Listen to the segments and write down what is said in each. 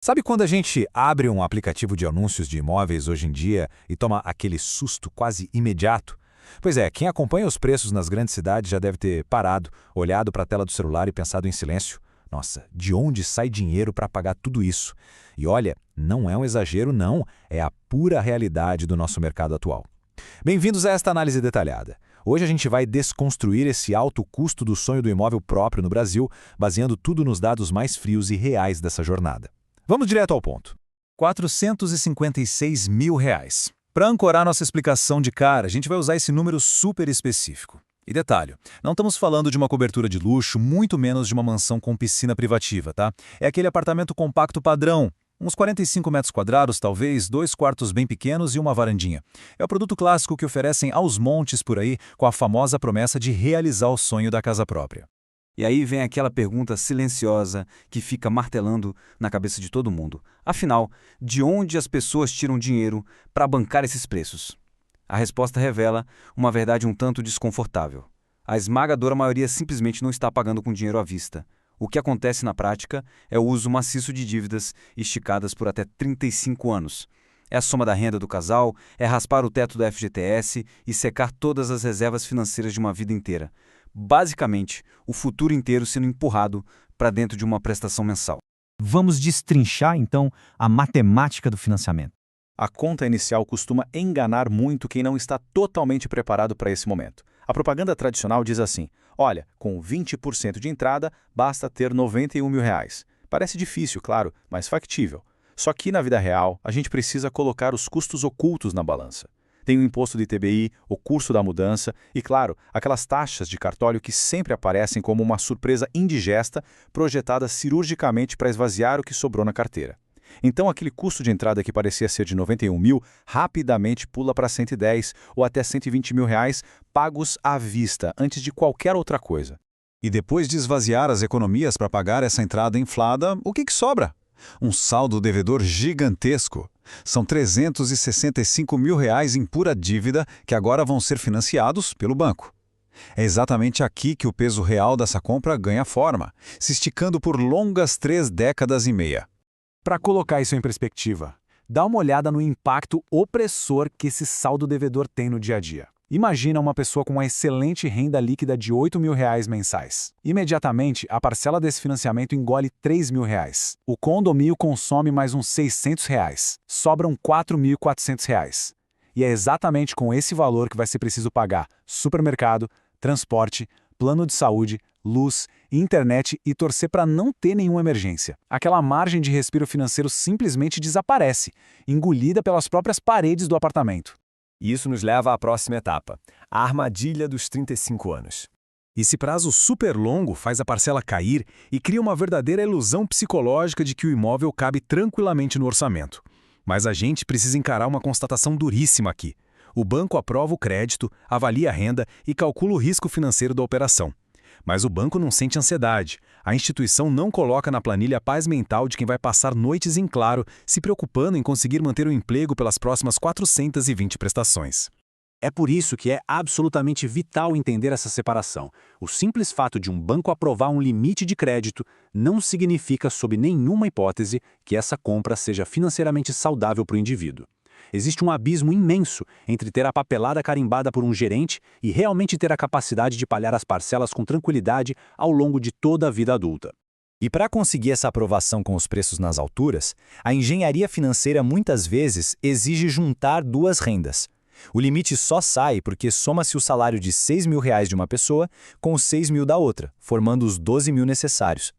Sabe quando a gente abre um aplicativo de anúncios de imóveis hoje em dia e toma aquele susto quase imediato? Pois é, quem acompanha os preços nas grandes cidades já deve ter parado, olhado para a tela do celular e pensado em silêncio. Nossa, de onde sai dinheiro para pagar tudo isso? E olha, não é um exagero não, é a pura realidade do nosso mercado atual. Bem-vindos a esta análise detalhada. Hoje a gente vai desconstruir esse alto custo do sonho do imóvel próprio no Brasil, baseando tudo nos dados mais frios e reais dessa jornada. Vamos direto ao ponto. R$ 456 mil. Para ancorar nossa explicação de cara, a gente vai usar esse número super específico. E detalhe, não estamos falando de uma cobertura de luxo, muito menos de uma mansão com piscina privativa, tá? É aquele apartamento compacto padrão, uns 45 metros quadrados, talvez, 2 quartos bem pequenos e uma varandinha. É o produto clássico que oferecem aos montes por aí, com a famosa promessa de realizar o sonho da casa própria. E aí vem aquela pergunta silenciosa que fica martelando na cabeça de todo mundo. Afinal, de onde as pessoas tiram dinheiro para bancar esses preços? A resposta revela uma verdade um tanto desconfortável. A esmagadora maioria simplesmente não está pagando com dinheiro à vista. O que acontece na prática é o uso maciço de dívidas esticadas por até 35 anos. É a soma da renda do casal, é raspar o teto do FGTS e secar todas as reservas financeiras de uma vida inteira. Basicamente, o futuro inteiro sendo empurrado para dentro de uma prestação mensal. Vamos destrinchar, então, a matemática do financiamento. A conta inicial costuma enganar muito quem não está totalmente preparado para esse momento. A propaganda tradicional diz assim: olha, com 20% de entrada, basta ter R$ 91 mil. Parece difícil, claro, mas factível. Só que, na vida real, a gente precisa colocar os custos ocultos na balança. Tem o imposto do ITBI, o custo da mudança e, claro, aquelas taxas de cartório que sempre aparecem como uma surpresa indigesta projetada cirurgicamente para esvaziar o que sobrou na carteira. Então, aquele custo de entrada que parecia ser de R$ 91 mil rapidamente pula para 110 ou até R$ 120 mil pagos à vista, antes de qualquer outra coisa. E depois de esvaziar as economias para pagar essa entrada inflada, o que sobra? Um saldo devedor gigantesco. São R$ 365 mil em pura dívida que agora vão ser financiados pelo banco. É exatamente aqui que o peso real dessa compra ganha forma, se esticando por longas 3 décadas e meia. Para colocar isso em perspectiva, dá uma olhada no impacto opressor que esse saldo devedor tem no dia a dia. Imagina uma pessoa com uma excelente renda líquida de R$ 8 mil mensais. Imediatamente, a parcela desse financiamento engole R$ 3 mil. O condomínio consome mais uns R$ 600. Sobram R$ 4.400. E é exatamente com esse valor que vai ser preciso pagar supermercado, transporte, plano de saúde, luz, internet e torcer para não ter nenhuma emergência. Aquela margem de respiro financeiro simplesmente desaparece, engolida pelas próprias paredes do apartamento. E isso nos leva à próxima etapa, a armadilha dos 35 anos. Esse prazo super longo faz a parcela cair e cria uma verdadeira ilusão psicológica de que o imóvel cabe tranquilamente no orçamento. Mas a gente precisa encarar uma constatação duríssima aqui. O banco aprova o crédito, avalia a renda e calcula o risco financeiro da operação. Mas o banco não sente ansiedade. A instituição não coloca na planilha a paz mental de quem vai passar noites em claro, se preocupando em conseguir manter o emprego pelas próximas 420 prestações. É por isso que é absolutamente vital entender essa separação. O simples fato de um banco aprovar um limite de crédito não significa, sob nenhuma hipótese, que essa compra seja financeiramente saudável para o indivíduo. Existe um abismo imenso entre ter a papelada carimbada por um gerente e realmente ter a capacidade de pagar as parcelas com tranquilidade ao longo de toda a vida adulta. E para conseguir essa aprovação com os preços nas alturas, a engenharia financeira muitas vezes exige juntar duas rendas. O limite só sai porque soma-se o salário de R$ 6 mil de uma pessoa com os 6 mil da outra, formando os 12 mil necessários.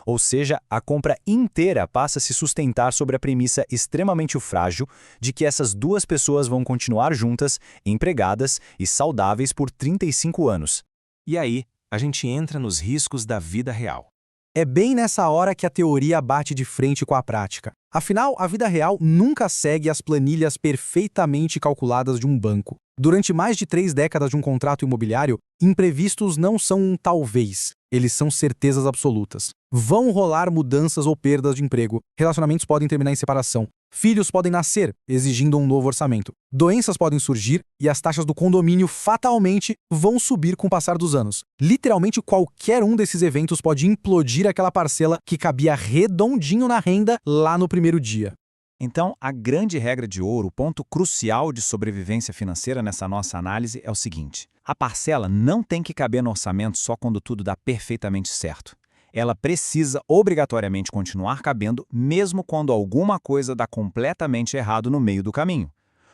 Ou seja, a compra inteira passa a se sustentar sobre a premissa extremamente frágil de que essas duas pessoas vão continuar juntas, empregadas e saudáveis por 35 anos. E aí, a gente entra nos riscos da vida real. É bem nessa hora que a teoria bate de frente com a prática. Afinal, a vida real nunca segue as planilhas perfeitamente calculadas de um banco. Durante mais de 3 décadas de um contrato imobiliário, imprevistos não são um talvez. Eles são certezas absolutas. Vão rolar mudanças ou perdas de emprego. Relacionamentos podem terminar em separação. Filhos podem nascer, exigindo um novo orçamento. Doenças podem surgir e as taxas do condomínio fatalmente vão subir com o passar dos anos. Literalmente qualquer um desses eventos pode implodir aquela parcela que cabia redondinho na renda lá no primeiro dia. Então, a grande regra de ouro, o ponto crucial de sobrevivência financeira nessa nossa análise é o seguinte: a parcela não tem que caber no orçamento só quando tudo dá perfeitamente certo. Ela precisa obrigatoriamente continuar cabendo mesmo quando alguma coisa dá completamente errado no meio do caminho.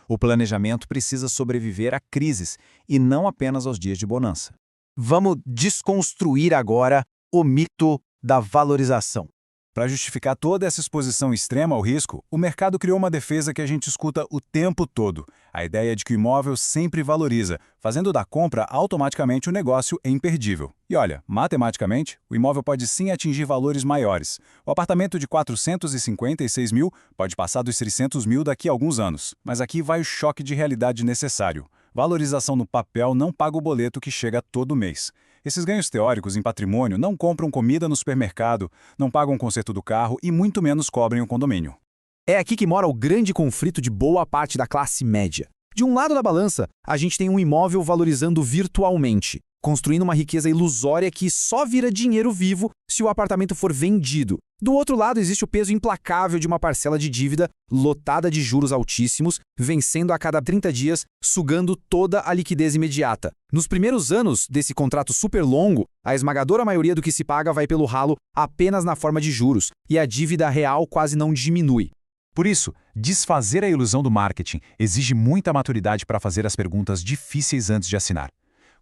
O planejamento precisa sobreviver a crises e não apenas aos dias de bonança. Vamos desconstruir agora o mito da valorização. Para justificar toda essa exposição extrema ao risco, o mercado criou uma defesa que a gente escuta o tempo todo. A ideia de que o imóvel sempre valoriza, fazendo da compra automaticamente o negócio imperdível. E olha, matematicamente, o imóvel pode sim atingir valores maiores. O apartamento de 456 mil pode passar dos 600 mil daqui a alguns anos. Mas aqui vai o choque de realidade necessário. Valorização no papel não paga o boleto que chega todo mês. Esses ganhos teóricos em patrimônio não compram comida no supermercado, não pagam o conserto do carro e muito menos cobrem o condomínio. É aqui que mora o grande conflito de boa parte da classe média. De um lado da balança, a gente tem um imóvel valorizando virtualmente, construindo uma riqueza ilusória que só vira dinheiro vivo se o apartamento for vendido. Do outro lado, existe o peso implacável de uma parcela de dívida lotada de juros altíssimos, vencendo a cada 30 dias, sugando toda a liquidez imediata. Nos primeiros anos desse contrato super longo, a esmagadora maioria do que se paga vai pelo ralo apenas na forma de juros, e a dívida real quase não diminui. Por isso, desfazer a ilusão do marketing exige muita maturidade para fazer as perguntas difíceis antes de assinar.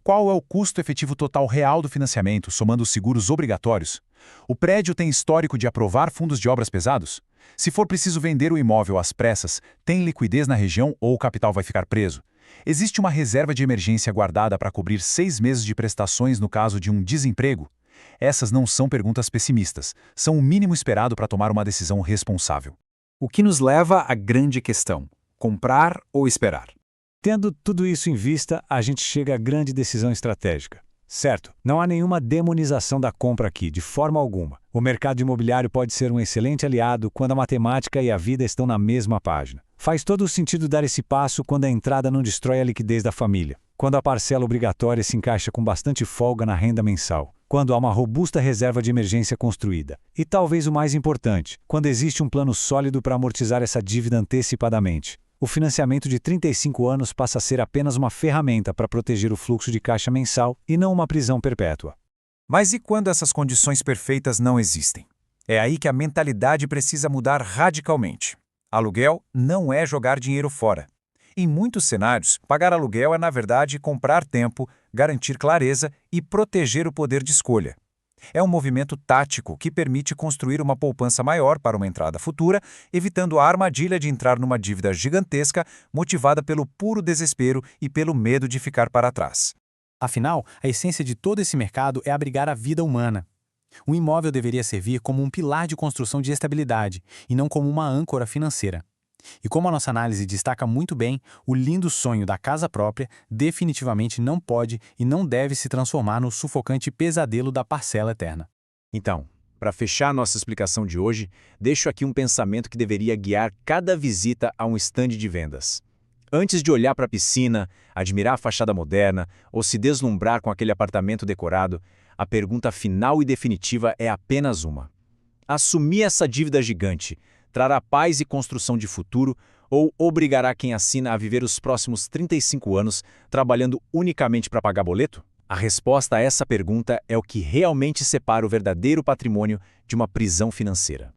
Qual é o custo efetivo total real do financiamento, somando os seguros obrigatórios? O prédio tem histórico de aprovar fundos de obras pesados? Se for preciso vender o imóvel às pressas, tem liquidez na região ou o capital vai ficar preso? Existe uma reserva de emergência guardada para cobrir 6 meses de prestações no caso de um desemprego? Essas não são perguntas pessimistas, são o mínimo esperado para tomar uma decisão responsável. O que nos leva à grande questão: comprar ou esperar? Tendo tudo isso em vista, a gente chega à grande decisão estratégica. Certo, não há nenhuma demonização da compra aqui, de forma alguma. O mercado imobiliário pode ser um excelente aliado quando a matemática e a vida estão na mesma página. Faz todo o sentido dar esse passo quando a entrada não destrói a liquidez da família, quando a parcela obrigatória se encaixa com bastante folga na renda mensal, quando há uma robusta reserva de emergência construída. E talvez o mais importante, quando existe um plano sólido para amortizar essa dívida antecipadamente. O financiamento de 35 anos passa a ser apenas uma ferramenta para proteger o fluxo de caixa mensal e não uma prisão perpétua. Mas e quando essas condições perfeitas não existem? É aí que a mentalidade precisa mudar radicalmente. Aluguel não é jogar dinheiro fora. Em muitos cenários, pagar aluguel é, na verdade, comprar tempo, garantir clareza e proteger o poder de escolha. É um movimento tático que permite construir uma poupança maior para uma entrada futura, evitando a armadilha de entrar numa dívida gigantesca motivada pelo puro desespero e pelo medo de ficar para trás. Afinal, a essência de todo esse mercado é abrigar a vida humana. Um imóvel deveria servir como um pilar de construção de estabilidade, e não como uma âncora financeira. E como a nossa análise destaca muito bem, o lindo sonho da casa própria definitivamente não pode e não deve se transformar no sufocante pesadelo da parcela eterna. Então, para fechar nossa explicação de hoje, deixo aqui um pensamento que deveria guiar cada visita a um estande de vendas. Antes de olhar para a piscina, admirar a fachada moderna ou se deslumbrar com aquele apartamento decorado, a pergunta final e definitiva é apenas uma: assumir essa dívida gigante trará paz e construção de futuro ou obrigará quem assina a viver os próximos 35 anos trabalhando unicamente para pagar boleto? A resposta a essa pergunta é o que realmente separa o verdadeiro patrimônio de uma prisão financeira.